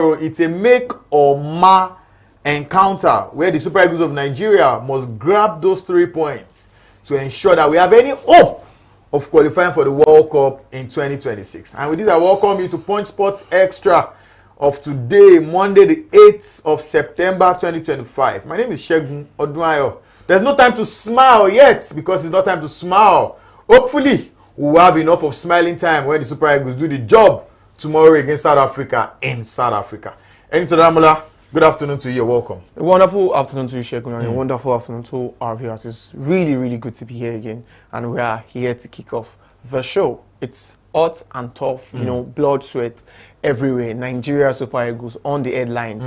it's a make or ma encounter where the Super Eagles of Nigeria must grab those 3 points to ensure that we have any hope of qualifying for the World Cup in 2026. And with this, I welcome you to Punch Sports Extra of today, Monday, the 8th of September 2025. My name is Shegun Odunayo. There's no time to smile yet because it's not time to smile. Hopefully, we'll have enough of smiling time when the Super Eagles do the job tomorrow against South Africa in South Africa. Enito Damola, good afternoon to you. Welcome. A wonderful afternoon to you, Shegun, and a wonderful afternoon to our viewers. It's really, really good to be here again, and we are here to kick off the show. It's hot and tough, you know, blood, sweat everywhere. Nigeria Super Eagles on the headlines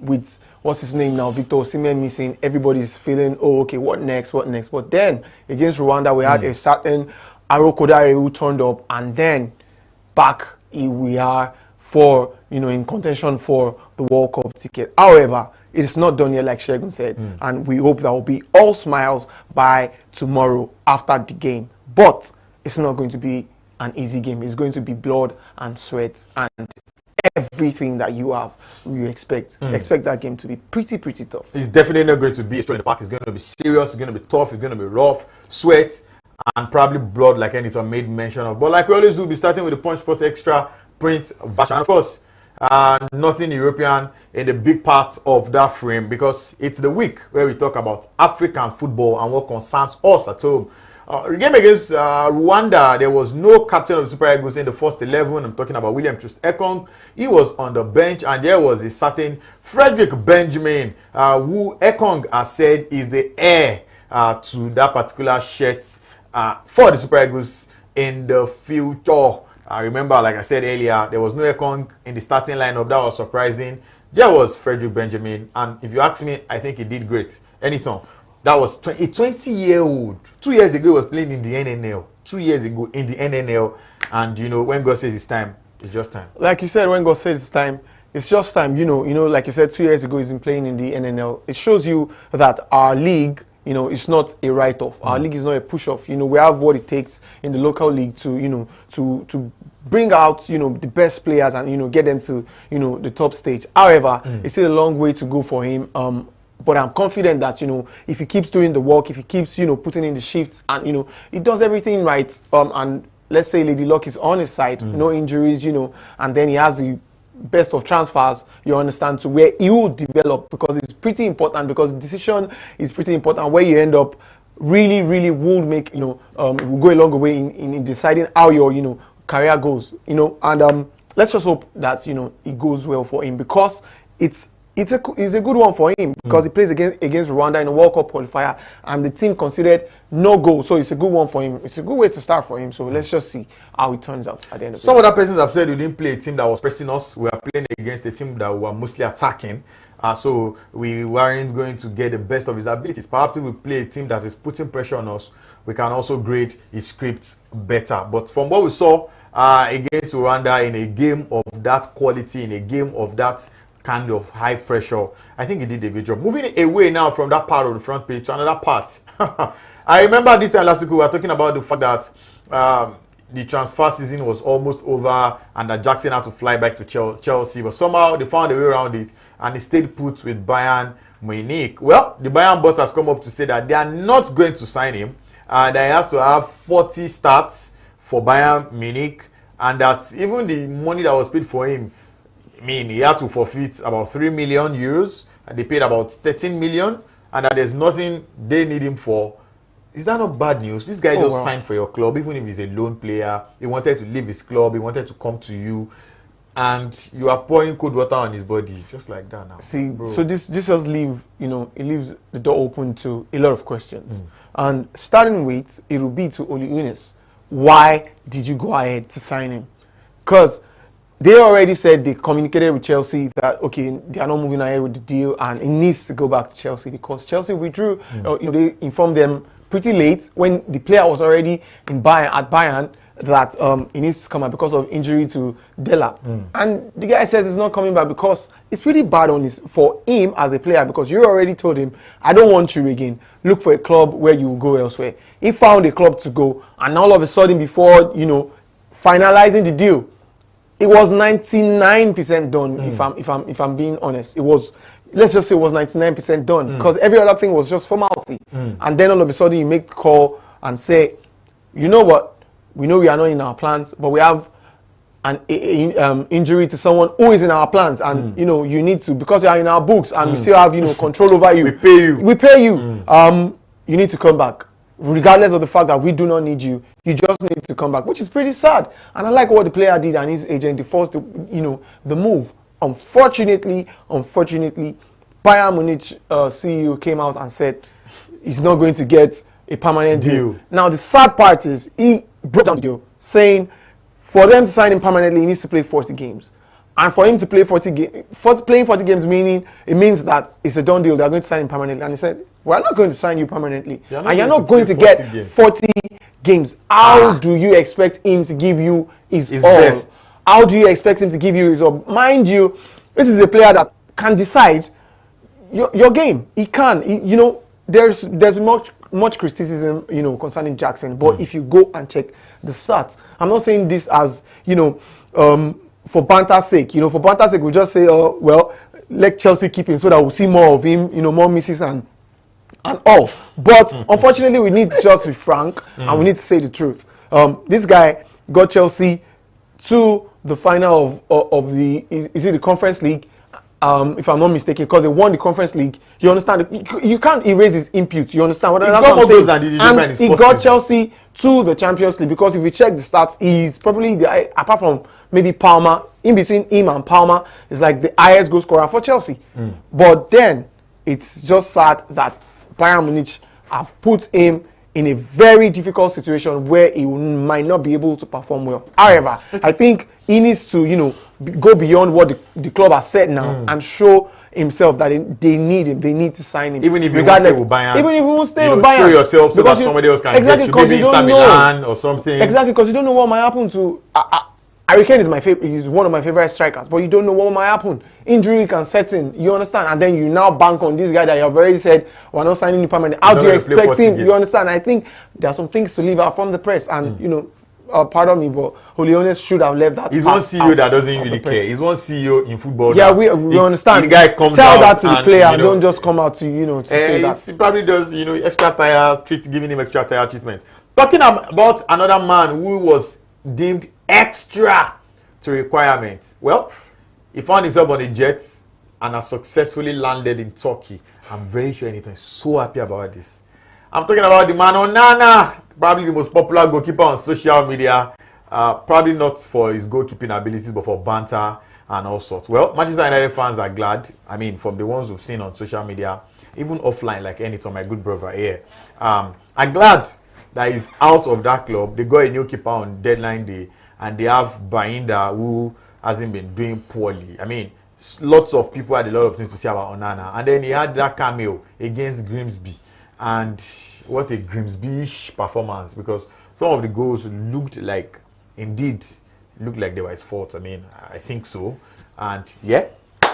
with what's his name now, Victor Osimhen missing. Everybody's feeling, oh, okay, what next? What next? But then against Rwanda, we had a certain Arokodare who turned up, and then back we are for, you know, in contention for the World Cup ticket. However, it is not done yet, like Shegun said, and we hope that will be all smiles by tomorrow after the game. But it's not going to be an easy game. It's going to be blood and sweat and everything that you expect. Expect that game to be pretty tough. It's definitely not going to be a stroll in the park. It's going to be serious. It's going to be tough. It's going to be rough, sweat, and probably blood, like Anita made mention of. But like we always do, we'll be starting with the Punch Sports Extra print version. Of course, nothing European in the big part of that frame because it's the week where we talk about African football and what concerns us at home. The game against Rwanda, there was no captain of the Super Eagles in the first 11. I'm talking about William Troost-Ekong. He was on the bench, and there was a certain Frederick Benjamin, who Ekong has said is the heir to that particular shirt for the Super Eagles in the future. I remember, like I said earlier, there was no Ekong in the starting lineup. That was surprising. There was Frederick Benjamin, and if you ask me, I think he did great. Anytime. That was a 20-year-old. 2 years ago, he was playing in the NNL. 2 years ago in the NNL. And, you know, when God says it's time, it's just time. Like you said, when God says it's time, it's just time. You know, like you said, 2 years ago, he's been playing in the NNL. It shows you that our league, you know, it's not a write-off. Our league is not a push-off. You know, we have what it takes in the local league to, you know, to bring out, you know, the best players and, you know, get them to, you know, the top stage. However, it's still a long way to go for him. But I'm confident that, you know, if he keeps doing the work, if he keeps, you know, putting in the shifts and, you know, he does everything right, and let's say Lady Luck is on his side, no injuries, you know, and then he has the best of transfers, you understand, to where he will develop, because it's pretty important, because the decision is pretty important. Where you end up really will make, you know, it will go a long way in deciding how your, you know, career goes, you know, and let's just hope that, you know, it goes well for him, because it's a good one for him, because he plays against Rwanda in a World Cup qualifier, and the team considered no goal, so it's a good one for him. It's a good way to start for him. So let's just see how it turns out at the end of the day. Some other persons have said we didn't play a team that was pressing us. We are playing against a team that were mostly attacking, so we weren't going to get the best of his abilities. Perhaps if we play a team that is putting pressure on us, we can also grade his script better. But from what we saw against Rwanda, in a game of that quality, in a game of that kind of high pressure, I think he did a good job. Moving away now from that part of the front page to another part. I remember this time last week we were talking about the fact that the transfer season was almost over and that Jackson had to fly back to Chelsea, but somehow they found a way around it and he stayed put with Bayern Munich. Well, the Bayern boss has come up to say that they are not going to sign him, that he has to have 40 starts for Bayern Munich, and that even the money that was paid for him, I mean, he had to forfeit about 3 million euros, and they paid about 13 million, and that there's nothing they need him for. Is that not bad news? This guy just signed for your club, even if he's a loan player. He wanted to leave his club, he wanted to come to you, and you are pouring cold water on his body, just like that now. See, bro. So this just leaves, you know, it leaves the door open to a lot of questions. And starting with, it will be to Oli Unis. Why did you go ahead to sign him? Because they already said they communicated with Chelsea that, okay, they are not moving ahead with the deal and it needs to go back to Chelsea, because Chelsea withdrew. You know, they informed them pretty late when the player was already at Bayern that he needs to come back because of injury to Della. And the guy says he's not coming back because it's pretty bad for him as a player, because you already told him, I don't want you again. Look for a club where you will go elsewhere. He found a club to go, and all of a sudden, before, you know, finalizing the deal, It was 99% done. If I'm being honest, it was. Let's just say it was 99% done because every other thing was just formality. And then all of a sudden you make the call and say, you know what? We know we are not in our plans, but we have an injury to someone who is in our plans, and you need to, because you are in our books and we still have control over you. We pay you. You need to come back, regardless of the fact that we do not need you. You just need to come back, which is pretty sad. And I like what the player did and his agent. They forced the move. Unfortunately, Bayern Munich CEO came out and said he's not going to get a permanent deal. Now, the sad part is he broke down the deal, saying for them to sign him permanently, he needs to play 40 games. And for him to play playing 40 games means that it's a done deal. They're going to sign him permanently. And he said, we're not going to sign you permanently. You're not going to get 40 games. How do you expect him to give you his all? Best. How do you expect him to give you his all? Mind you, this is a player that can decide your game. He can. There's much criticism, concerning Jackson. But if you go and check the stats, I'm not saying this as, for banter's sake. For banter's sake, we just say, oh, well, let Chelsea keep him so that we'll see more of him, more misses and all. But unfortunately, we need to just be frank and we need to say the truth. This guy got Chelsea to the final of the is it the Conference League, if I'm not mistaken, because they won the Conference League. You understand? You can't erase his input. You understand what I'm saying? And he got Chelsea to the Champions League, because if you check the stats, he's probably apart from maybe Palmer, in between him and Palmer, is like the highest goal scorer for Chelsea. But then it's just sad that Bayern Munich have put him in a very difficult situation where he might not be able to perform well. However, I think he needs to, go beyond what the club has said now and show himself that they need him. They need to sign him. Even if you won't stay with Bayern. Even if you won't stay with Bayern. Show yourself so that somebody else can get you. Maybe Inter Milan or something. Exactly, because you don't know what might happen to... Aryna is my favorite. He's one of my favorite strikers, but you don't know what might happen. Injury can set in. You understand? And then you now bank on this guy that you have already said we're not signing him permanently. How do you expect him? You understand? I think there are some things to leave out from the press, and pardon me, but Juliones should have left that. He's one CEO that doesn't really care. He's one CEO in football. Yeah, we understand. The guy comes Tell out that to the player. and Don't just come out to say that. He probably does extra tire giving him extra tire treatment. Talking about another man who was deemed extra to requirements. Well, he found himself on a jet and has successfully landed in Turkey. I'm very sure Anyton is so happy about this. I'm talking about the man Onana, probably the most popular goalkeeper on social media. Probably not for his goalkeeping abilities, but for banter and all sorts. Well, Manchester United fans are glad. I mean, from the ones we've seen on social media, even offline, like Anyton, my good brother here. I'm glad that he's out of that club. They got a new keeper on deadline day, and they have Bainda, who hasn't been doing poorly. I mean, lots of people had a lot of things to say about Onana. And then he had that cameo against Grimsby. And what a Grimsby-ish performance, because some of the goals looked like they were his fault. I mean, I think so. And yeah,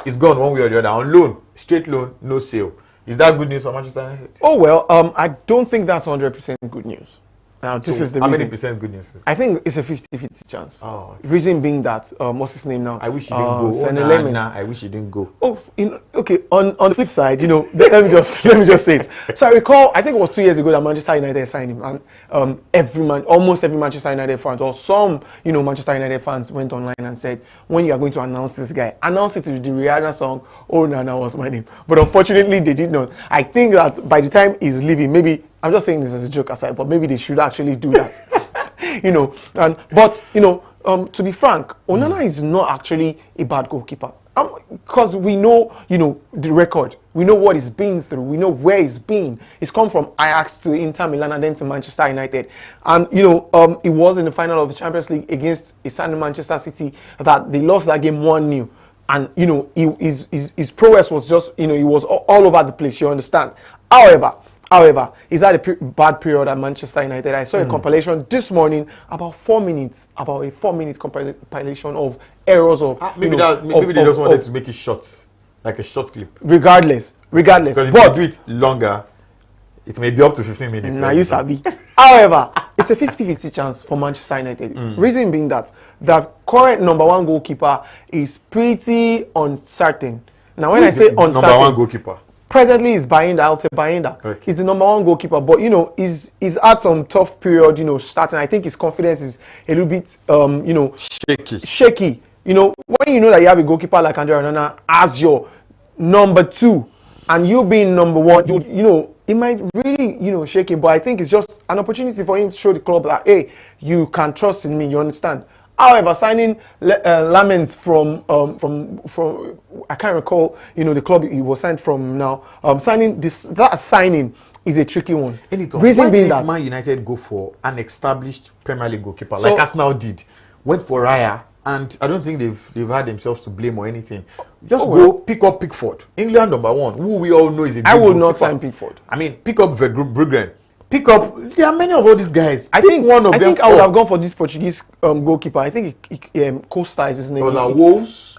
it's gone one way or the other. On loan, straight loan, no sale. Is that good news for Manchester United? Oh, well, I don't think that's 100% good news. Now, this is the reason. How many percent good news? I think it's a 50-50 chance. Oh, okay. Reason being that, what's his name now? I wish he didn't go. I wish he didn't go. Oh, okay. On the flip side, let me just say it. So I recall, I think it was 2 years ago that Manchester United signed him, and almost every Manchester United fan, or some, Manchester United fans went online and said, when you are going to announce this guy, announce it to the Rihanna song. Oh, Nana was my name. But unfortunately, they did not. I think that by the time he's leaving, maybe. I'm just saying this as a joke aside, but maybe they should actually do that. To be frank, Onana is not actually a bad goalkeeper. Because we know, the record. We know what he's been through. We know where he's been. He's come from Ajax to Inter Milan and then to Manchester United. And, he was in the final of the Champions League against a standing Manchester City that they lost that game 1-0. And, his prowess was just, he was all over the place, you understand. However, he's had a bad period at Manchester United. I saw a compilation this morning about 4 minutes, about a 4-minute compilation of errors of... Maybe they just wanted to make it short, like a short clip. Regardless. Because if you do it longer, It may be up to 15 minutes. Now you sabi. However, it's a 50-50 chance for Manchester United. Reason being that the current number one goalkeeper is pretty uncertain. Now, when I say uncertain, number one goalkeeper presently is Bayinda. Okay. He's the number one goalkeeper, but you know, he's had some tough period. You know, starting. I think his confidence is a little bit, you know, shaky. You know, when you know that you have a goalkeeper like Aryna as your number two, and you being number one, you know, it might really, you know, shake it. But I think it's just an opportunity for him to show the club that, hey, you can trust in me. You understand? However, signing Lamens from I can't recall, you know, the club he was signed from now. That signing is a tricky one. Reason being that Man United go for an established Premier League goalkeeper like Arsenal did, went for Raya. And I don't think they've had themselves to blame or anything. Just go pick up Pickford, England number one, who we all know is a good I will goalkeeper. not sign Pickford. I mean, pick up Bruggen. Pick up. There are many of all these guys. I think I would have gone for this Portuguese goalkeeper. I think Costa is his name. It was at Wolves.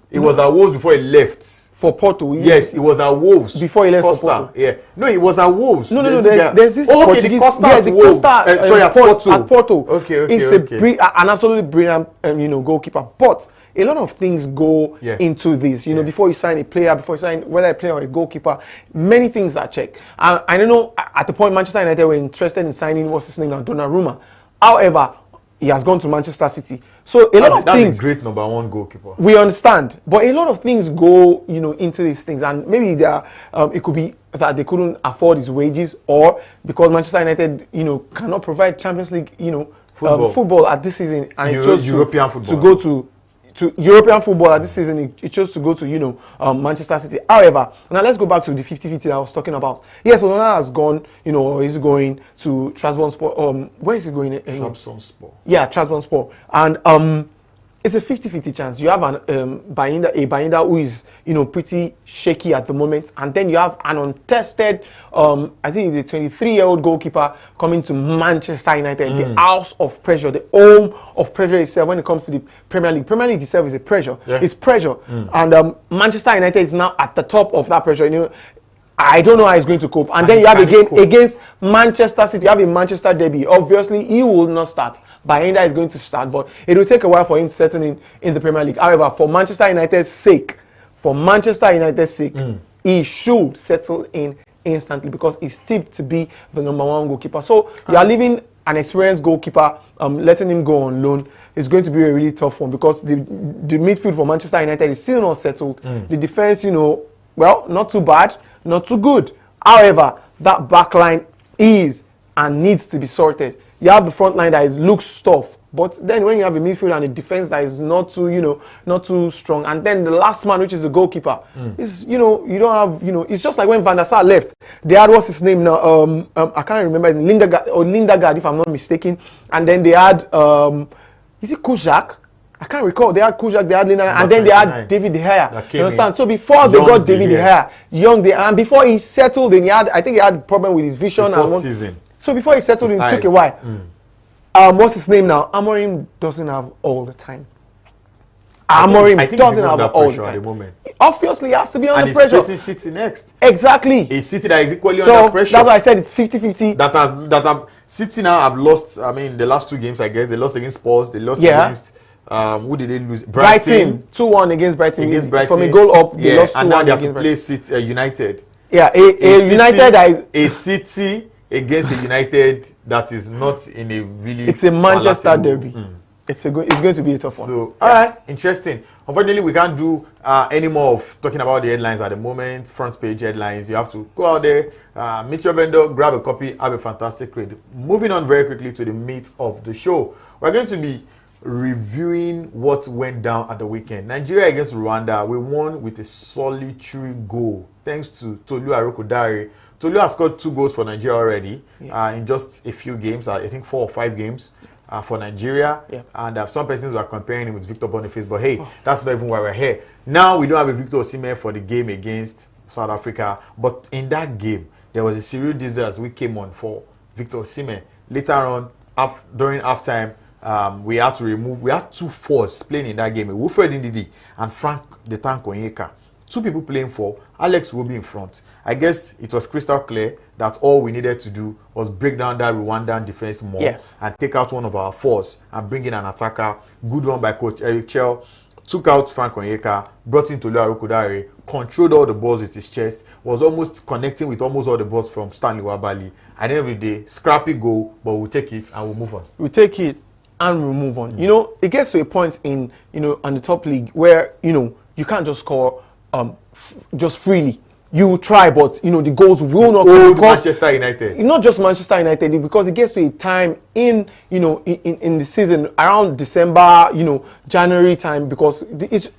It was at Wolves before he left. For Porto. Yes, it was at Wolves. Before he left Costa. for Porto. Yeah. No, it was at Wolves. No. There's this Portuguese. Costa Yes, the Costa at Porto. At Porto. Okay. It's an absolutely brilliant, you know, goalkeeper. But a lot of things go into this. You know, before you sign a player, before you sign whether a player or a goalkeeper, many things are checked. And I don't know, at the point Manchester United were interested in signing, what's his name now, Donnarumma. However, he has gone to Manchester City. So that's a great number one goalkeeper. We understand, but a lot of things go, you know, into these things, and maybe it could be that they couldn't afford his wages, or because Manchester United, you know, cannot provide Champions League, you know, football at this season, and it chose European football to go to European football at this season. It chose to go to, you know, Manchester City. However, now let's go back to the 50-50 that I was talking about. Yes, Onana has gone, you know, or he's going to Trabzonspor. Where is he going? Trabzonspor. Yeah, Trabzonspor. And it's a 50-50 chance. You have a Bayinda who is, you know, pretty shaky at the moment, and then you have an untested, I think he's a 23-year-old goalkeeper coming to Manchester United, the house of pressure, the home of pressure itself when it comes to the Premier League. Premier League itself is a pressure. Yeah. It's pressure. And Manchester United is now at the top of that pressure. You know, I don't know how he's going to cope. And then you have a game against Manchester City. You have a Manchester derby. Obviously, he will not start. Bayinda is going to start, but it will take a while for him to settle in the Premier League. However, for Manchester United's sake, he should settle in instantly because he's tipped to be the number one goalkeeper. So you are leaving an experienced goalkeeper, letting him go on loan. Is going to be a really tough one because the midfield for Manchester United is still not settled. The defense, you know, well, not too bad, not too good. However, that back line is and needs to be sorted. You have the front line that looks tough, but then when you have a midfield and a defense that is not too, you know, not too strong, and then the last man, which is the goalkeeper, is, you know, you don't have, you know, it's just like when Van der Sar left. They had, what's his name now? I can't remember, Lindegaard, if I'm not mistaken. And then they had, is it Kujak? I can't recall. They had Kujak, they had Lindegaard, and then they had David De Gea. You understand? So before they got David De Gea, and before he settled in, I think he had a problem with his vision. Season. So before he settled in, it took a while. What's his name now? Amorim doesn't have all the time. Amorim doesn't have all the time. At the moment. Obviously, he has to be under pressure. And he's facing City next. Exactly. A City that is equally under pressure. That's why I said it's 50-50. That have City now have lost. I mean, the last two games, I guess they lost against Spurs. They lost against. Who did they lose? Brighton. 2-1 against Brighton. From a goal up, they lost 2-1. And now they have to play City, United. Yeah, a United that is a City against the United that is not in a really. It's a Manchester derby. It's going to be a tough one. So, all right, interesting. Unfortunately, we can't do any more of talking about the headlines at the moment. Front page headlines. You have to go out there, meet your vendor, grab a copy, have a fantastic read. Moving on very quickly to the meat of the show. We're going to be reviewing what went down at the weekend. Nigeria against Rwanda. We won with a solitary goal thanks to Tolu Arokodare. Tolu has scored 2 goals for Nigeria already in just a few games. I think 4 or 5 games. For Nigeria, and some persons were comparing him with Victor Boniface, but hey, that's not even why we're here. Now we don't have a Victor Osimhen for the game against South Africa, but in that game, there was a serious disaster we came on for Victor Osimhen. Later on, during halftime, we had 2 forwards playing in that game, Wilfred Ndidi and Frank the Tank Onyeka. two people playing for, Alex will be in front. I guess it was crystal clear that all we needed to do was break down that Rwandan defense more, yes, and take out one of our fours and bring in an attacker. Good one by Coach Eric Chell. Took out Frank Onyeka, brought in Tolu Arokodare, controlled all the balls with his chest, was almost connecting with almost all the balls from Stanley Wabali. At the end of the day, scrappy goal, but we'll take it and we'll move on. We take it and we'll move on. You know, it gets to a point in, you know, on the top league where, you know, you can't just score just freely. You try, but you know the goals will not come because Manchester United. Not just Manchester United, because it gets to a time in, you know, in the season around December, you know, January time, because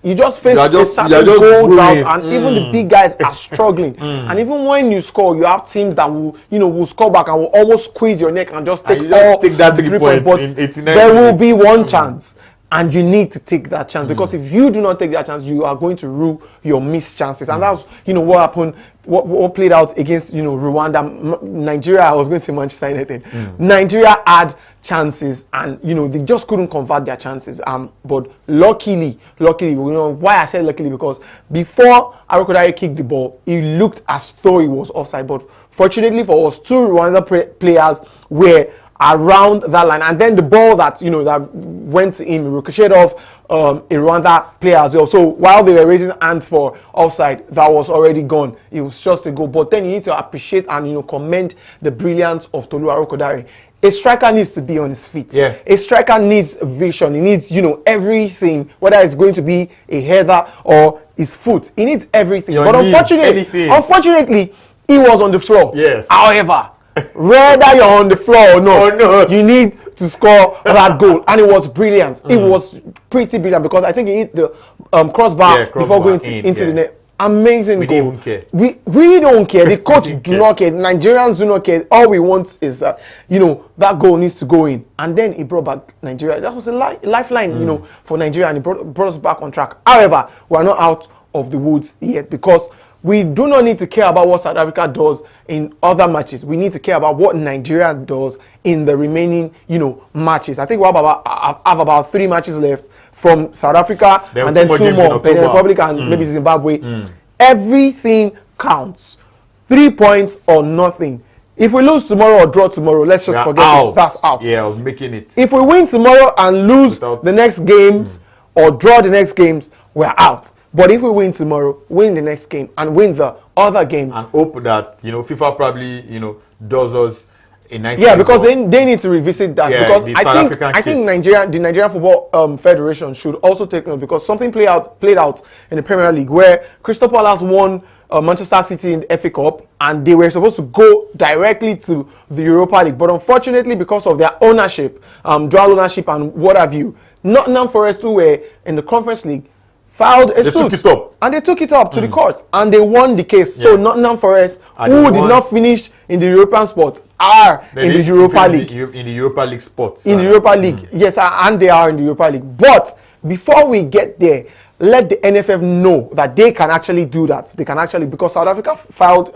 you just face a certain goal drought, and even the big guys are struggling. And even when you score, you have teams that will score back and will almost squeeze your neck and just take that 3 points. But in 89 there will be one chance. And you need to take that chance, because if you do not take that chance, you are going to rue your missed chances. And that's, you know, what happened, what played out against, you know, Rwanda, Nigeria. I was going to say Manchester United. Nigeria had chances, and you know they just couldn't convert their chances. But luckily, you know why I said luckily, because before Arokodare kicked the ball, it looked as though it was offside. But fortunately for us, two Rwanda players were around that line, and then the ball that, you know, that went in ricocheted off a Rwanda player as well. So while they were raising hands for offside, that was already gone. It was just a goal. But then you need to appreciate and, you know, commend the brilliance of Tolu Arokodare. A striker needs to be on his feet. Yeah. A striker needs vision. He needs, you know, everything, whether it's going to be a header or his foot. He needs everything. But unfortunately, he was on the floor. Yes. However, whether you're on the floor or not, you need to score that goal, and it was brilliant. It was pretty brilliant, because I think he hit the crossbar before going into the net. Amazing goal. Don't care. We really don't care. The coach do not care. Nigerians do not care. All we want is that, you know, that goal needs to go in, and then he brought back Nigeria. That was a lifeline, you know, for Nigeria, and he brought us back on track. However, we are not out of the woods yet, because we do not need to care about what South Africa does in other matches. We need to care about what Nigeria does in the remaining, you know, matches. I think we have about 3 matches left from South Africa, and then 2 more, Benin Republic and maybe Zimbabwe. Everything counts. 3 points or nothing. If we lose tomorrow or draw tomorrow, let's just forget it. That's out. Yeah, I was making it. If we win tomorrow and lose the next games or draw the next games, we're out. But if we win tomorrow, win the next game, and win the other game, and hope that, you know, FIFA probably, you know, does us a nice. Yeah, because they need to revisit that, because I think the Nigerian Football Federation should also take note, because something played out in the Premier League where Crystal Palace won Manchester City in the FA Cup, and they were supposed to go directly to the Europa League, but unfortunately, because of their ownership, dual ownership and what have you, Nottingham Forest, who were in the Conference League, filed a suit, and they took it up to the courts, and they won the case. So Nottingham Forest, who did not finish in the European spot, are in the Europa League. In the Europa League spot. In the Europa League, yes, and they are in the Europa League. But before we get there, let the NFF know that they can actually do that. They can actually, because South Africa filed,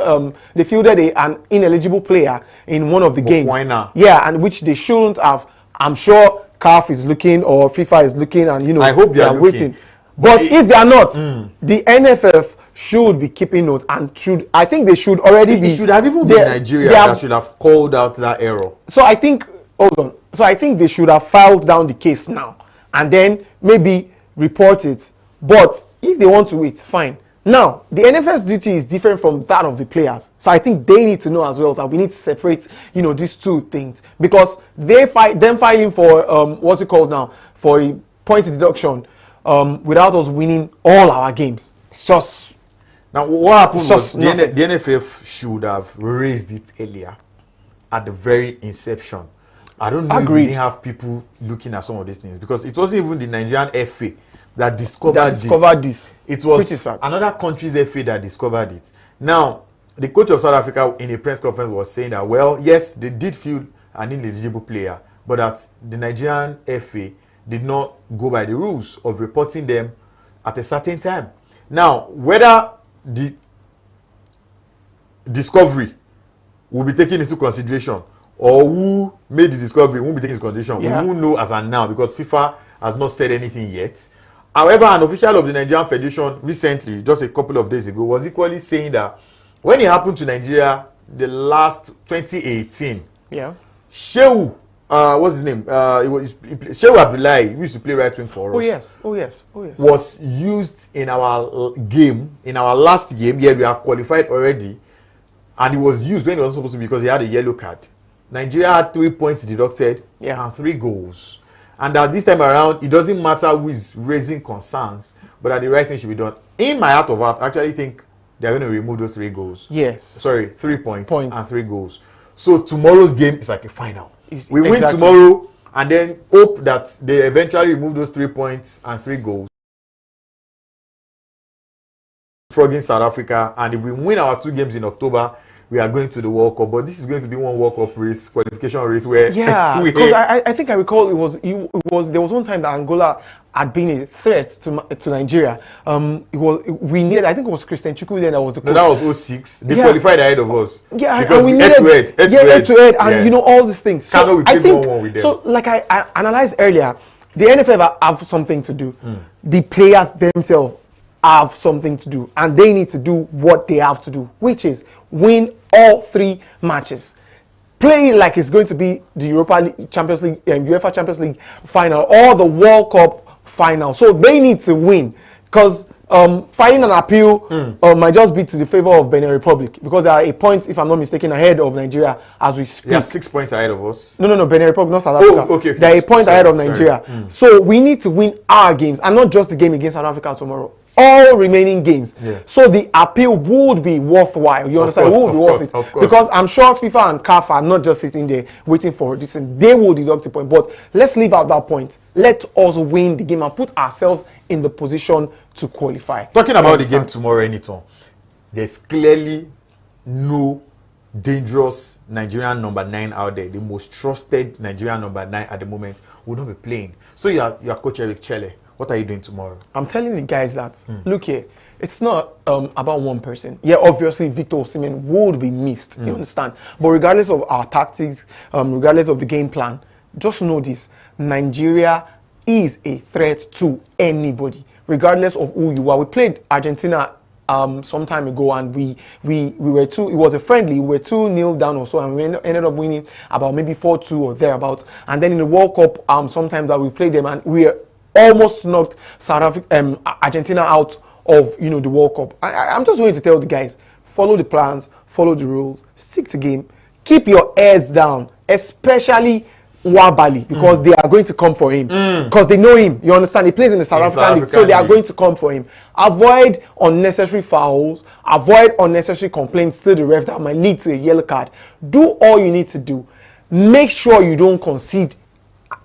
they fielded an ineligible player in one of the games. Why not? Yeah, and which they shouldn't have. I'm sure CAF is looking, or FIFA is looking, and, you know, I hope they are waiting. But if they are not, the NFF should be keeping note, and I think they should already be. It should have even been Nigeria that should have called out that error. So I think, hold on. So I think they should have filed down the case now, and then maybe report it. But if they want to wait, fine. Now, the NFF's duty is different from that of the players. So I think they need to know as well that we need to separate, you know, these two things, because them filing for what's it called now, for a point deduction, without us winning all our games. It's just... Now, what happened was the NFF should have raised it earlier, at the very inception. I don't know if we didn't have people looking at some of these things, because it wasn't even the Nigerian FA that discovered this. It was another country's FA that discovered it. Now, the coach of South Africa in a press conference was saying that, well, yes, they did field an ineligible player, but that the Nigerian FA did not go by the rules of reporting them at a certain time. Now, whether the discovery will be taken into consideration, or who made the discovery won't be taken into consideration, we won't know as of now, because FIFA has not said anything yet. However, an official of the Nigerian Federation recently, just a couple of days ago, was equally saying that when it happened to Nigeria, the last 2018, Yeah. Shehu, what's his name? Shehu Abdullahi, who used to play right wing for us. Oh yes. Oh yes. Oh yes. Was used in our game, in our last game. Yeah, we are qualified already, and he was used when he wasn't supposed to because he had a yellow card. Nigeria had 3 points deducted and 3 goals. And at this time around, it doesn't matter who is raising concerns, but that the right thing should be done. In my heart of heart, I actually think they're going to remove those 3 goals. Yes. Sorry, 3 points and 3 goals. So tomorrow's game is like a final. We win exactly. tomorrow and then hope that they eventually remove those 3 points and 3 goals. Frogging South Africa, and if we win our 2 games in October, we are going to the World Cup. But this is going to be one World Cup race, qualification race, where because I think I recall it was there was one time that Angola had been a threat to Nigeria. We needed, I think it was Christian Chukwu then that was the coach. No, that was 06. They qualified ahead of us. Yeah, because we needed head to head, and you know all these things. So we I think 1-1 with them. so. Like I analyzed earlier, the NFF have something to do. The players themselves have something to do, and they need to do what they have to do, which is win all 3 matches. Play like it's going to be the Europa League, Champions League, UEFA Champions League final, or the World Cup final. So they need to win, because filing an appeal might just be to the favor of Benin Republic, because they are a point, if I'm not mistaken, ahead of Nigeria as we speak. They are 6 points ahead of us. No, Benin Republic, not South Africa. Okay. They are a point ahead of Nigeria. So we need to win our games, and not just the game against South Africa tomorrow. All remaining games. So the appeal would be worthwhile. You understand? It would be worth it. Of course. Because I'm sure FIFA and CAF are not just sitting there waiting for this. They will deduct a point. But let's leave out that point. Let us win the game and put ourselves in the position to qualify. Talking about the game tomorrow, Anytime, there's clearly no dangerous Nigerian number 9 out there. The most trusted Nigerian number 9 at the moment will not be playing. So you are Coach Eric Chelle. What are you doing tomorrow? I'm telling the guys that, look here, it's not about one person. Yeah, obviously Victor Osimhen would be missed, you understand? But regardless of our tactics, regardless of the game plan, just know this, Nigeria is a threat to anybody, regardless of who you are. We played Argentina some time ago, and we were it was a friendly, we were 2-0 down or so, and we ended up winning about maybe 4-2 or thereabouts. And then in the World Cup, sometimes that we played them, and we almost knocked Argentina out of the World Cup. I'm just going to tell the guys, follow the plans, follow the rules, stick to game, keep your heads down, especially Wabali, because they are going to come for him, because they know him. You understand? He plays in the South African League, so they are going to come for him. Avoid unnecessary fouls, avoid unnecessary complaints to the ref that might lead to a yellow card. Do all you need to do. Make sure you don't concede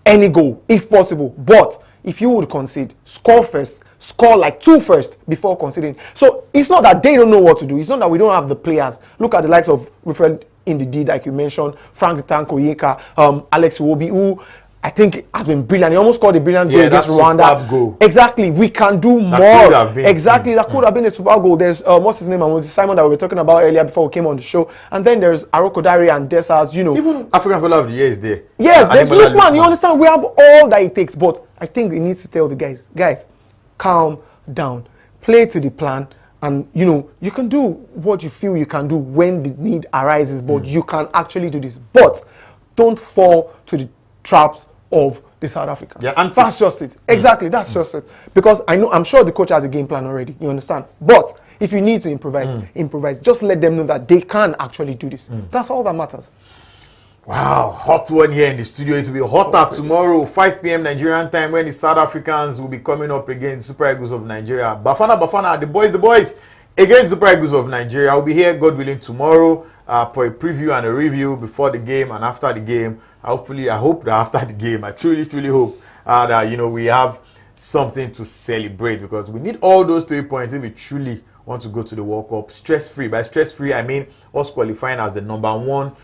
any goal if possible, but if you would concede, score first, score like 2 first before conceding. So it's not that they don't know what to do. It's not that we don't have the players. Look at the likes of Wilfred Ndidi, like you mentioned, Frank Tanko Yeka, Alex Iwobi, who I think has been brilliant. He almost scored a brilliant goal against Rwanda. Goal. Exactly. We can do more. That could have been a super goal. There's what's his name? And was Simon that we were talking about earlier before we came on the show. And then there's Aroko Dari and Desas, Even African Footballer of the Year is there. Yes, there's Lookman. You understand? We have all that it takes. But I think it needs to tell the guys, calm down. Play to the plan. And, you can do what you feel you can do when the need arises. But you can actually do this. But don't fall to the traps of the South Africans. That's just it. Exactly, that's just it. Because I'm sure the coach has a game plan already. You understand? But if you need to improvise. Just let them know that they can actually do this. That's all that matters. Wow, hot one here in the studio. It will be hotter tomorrow, 5 p.m. Nigerian time, when the South Africans will be coming up against Super Eagles of Nigeria. Bafana, the boys against Super Eagles of Nigeria. I'll be here, God willing, tomorrow for a preview and a review before the game and after the game. I hope that after the game, I truly hope that we have something to celebrate, because we need all those 3 points if we truly want to go to the World Cup stress-free. By stress-free, I mean us qualifying as the number 1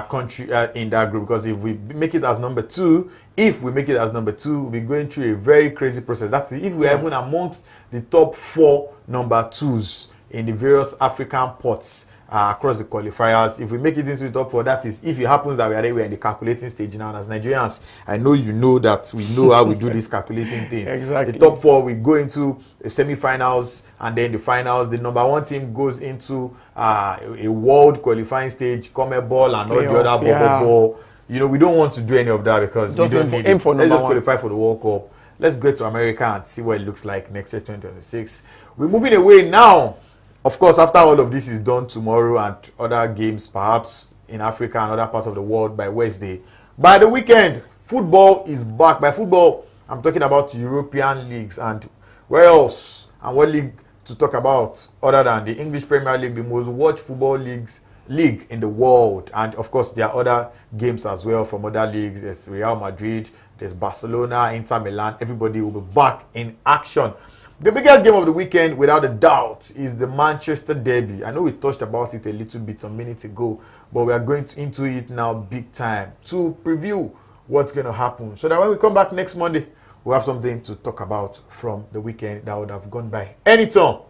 country in that group. Because if we make it as number 2, we'll be going through a very crazy process. That's if we're even amongst the top 4 number 2s in the various African pots. across the qualifiers. If we make it into the top 4, that is, if it happens that we're in the calculating stage now. And as Nigerians, I know you know that we know how we do these calculating things. Exactly. The top 4, we go into the semi-finals and then the finals. The number 1 team goes into a world qualifying stage, CONMEBOL and all the other ball. You know, we don't want to do any of that because we don't need it. Let's just qualify for the World Cup. Let's go to America and see what it looks like next year, 2026. We're moving away now. Of course, after all of this is done tomorrow and other games, perhaps in Africa and other parts of the world by Wednesday. By the weekend, football is back. By football, I'm talking about European leagues. And where else and what league to talk about other than the English Premier League, the most watched football league in the world. And of course, there are other games as well from other leagues. There's Real Madrid, there's Barcelona, Inter Milan. Everybody will be back in action. The biggest game of the weekend, without a doubt, is the Manchester Derby. I know we touched about it a little bit some minutes ago, but we are going into it now big time to preview what's going to happen. So that when we come back next Monday, we'll have something to talk about from the weekend that would have gone by. Anytime,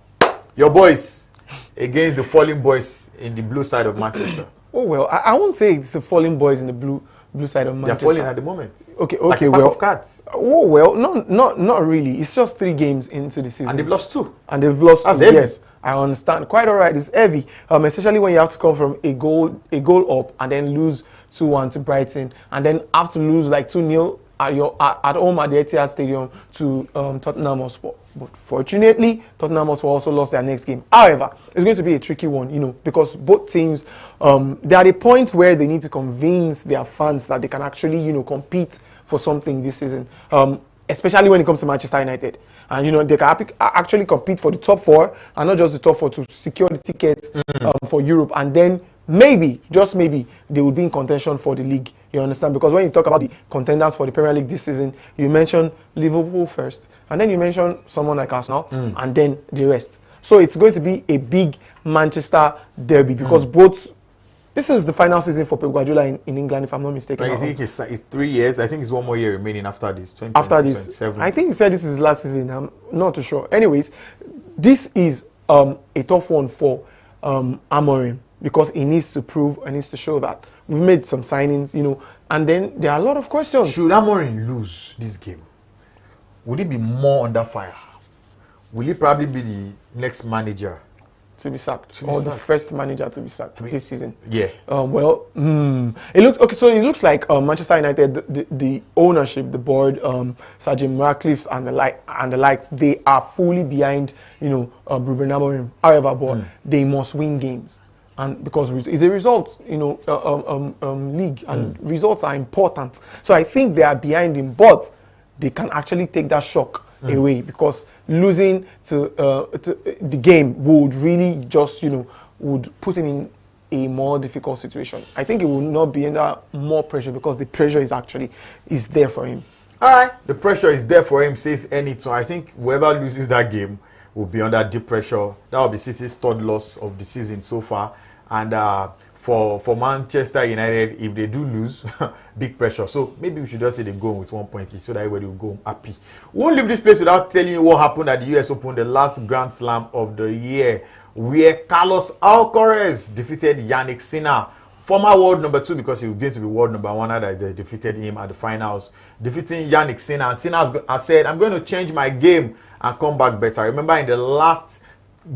your boys against the falling boys in the blue side of Manchester. Oh, well, I won't say it's the falling boys in the blue side of Manchester. They're falling at the moment. Okay, like a pack of cards. Oh, well, not really. It's just 3 games into the season. And they've lost 2. And they've lost That's 2, heavy. yes. I understand. Quite all right. It's heavy, especially when you have to come from a goal up and then lose 2-1 to Brighton, and then have to lose like 2-0 at home at the Etihad Stadium to Tottenham Hotspur. But fortunately, Tottenham Hotspur also lost their next game. However, it's going to be a tricky one, you know, because both teams, they're at a point where they need to convince their fans that they can actually, you know, compete for something this season, especially when it comes to Manchester United. And, you know, they can actually compete for the top 4, and not just the top 4, to secure the tickets for Europe. And then maybe, just maybe, they will be in contention for the league. You understand? Because when you talk about the contenders for the Premier League this season, you mention Liverpool first, and then you mention someone like Arsenal, and then the rest. So it's going to be a big Manchester derby because both. This is the final season for Pep Guardiola in England, if I'm not mistaken. I think it's 3 years. I think it's 1 more year remaining after this. After this, I think he said this is his last season. I'm not too sure. Anyways, this is a tough one for Amorim, because he needs to prove and needs to show that we've made some signings, you know, and then there are a lot of questions. Should Amorim lose this game, would he be more under fire? Will he probably be the next manager to be sacked, or the first manager to be sacked this season? Yeah. It looks okay. So it looks like Manchester United, the ownership, the board, Sir Jim Ratcliffe and the likes, they are fully behind, you know, Ruben Amorim. However, but they must win games, and because it's a result, you know, league, and results are important. So I think they are behind him, but they can actually take that shock away, because losing to the game would really just, you know, would put him in a more difficult situation. I think he will not be under more pressure, because the pressure is there for him. All right, the pressure is there for him, says Anytime. I think whoever loses that game will be under deep pressure. That will be City's 3rd loss of the season so far. And for Manchester United, if they do lose, big pressure. So maybe we should just say they go with 1 point each, so that everybody will go happy. We won't leave this place without telling you what happened at the US Open, the last Grand Slam of the year, where Carlos Alcaraz defeated Yannick Sinner, former world number 2, because he was going to be world number 1, as they defeated him at the finals, defeating Yannick Sinner. And Sinner has said, I'm going to change my game and come back better. Remember, in the last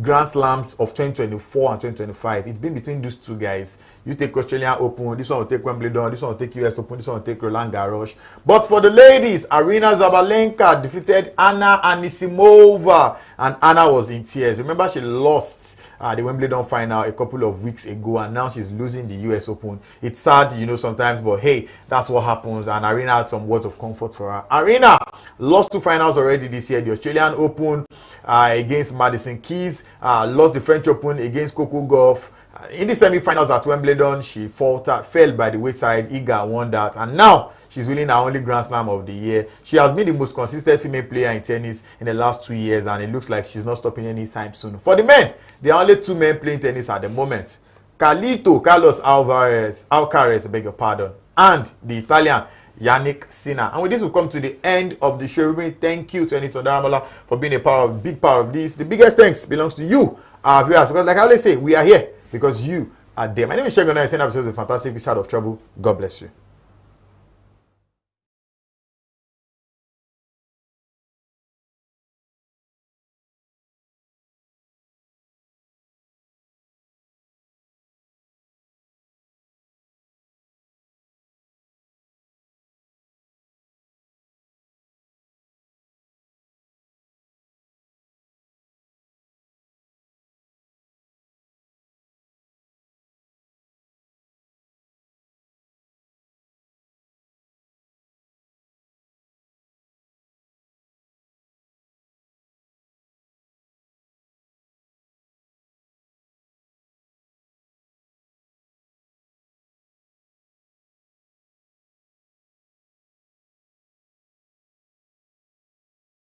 Grand Slams of 2024 and 2025, it's been between those 2 guys. You take Australian Open, this one will take Wimbledon, this one will take US Open, this one will take Roland Garros. But for the ladies, Aryna Sabalenka defeated Anna Anisimova, and Anna was in tears. Remember, she lost the Wimbledon final a couple of weeks ago, and now she's losing the US Open. It's sad, you know, sometimes, but hey, that's what happens. And Aryna had some words of comfort for her. Aryna lost 2 finals already this year: the Australian Open against Madison Keys, lost the French Open against Coco Gauff. In the semi-finals at Wimbledon, she fell by the wayside. Iga won that, and now she's winning her only Grand Slam of the year. She has been the most consistent female player in tennis in the last 2 years, and it looks like she's not stopping anytime soon. For the men, there are only 2 men playing tennis at the moment: Carlos Alcaraz, beg your pardon, and the Italian Yannick Sinner. And with this, we'll come to the end of the show. Thank you to Anytime Daramola for being a big part of this. The biggest thanks belongs to you, our viewers, because like I always say, we are here because you are there. My name is Shegun. I send episodes of Fantastic Side of Trouble. God bless you.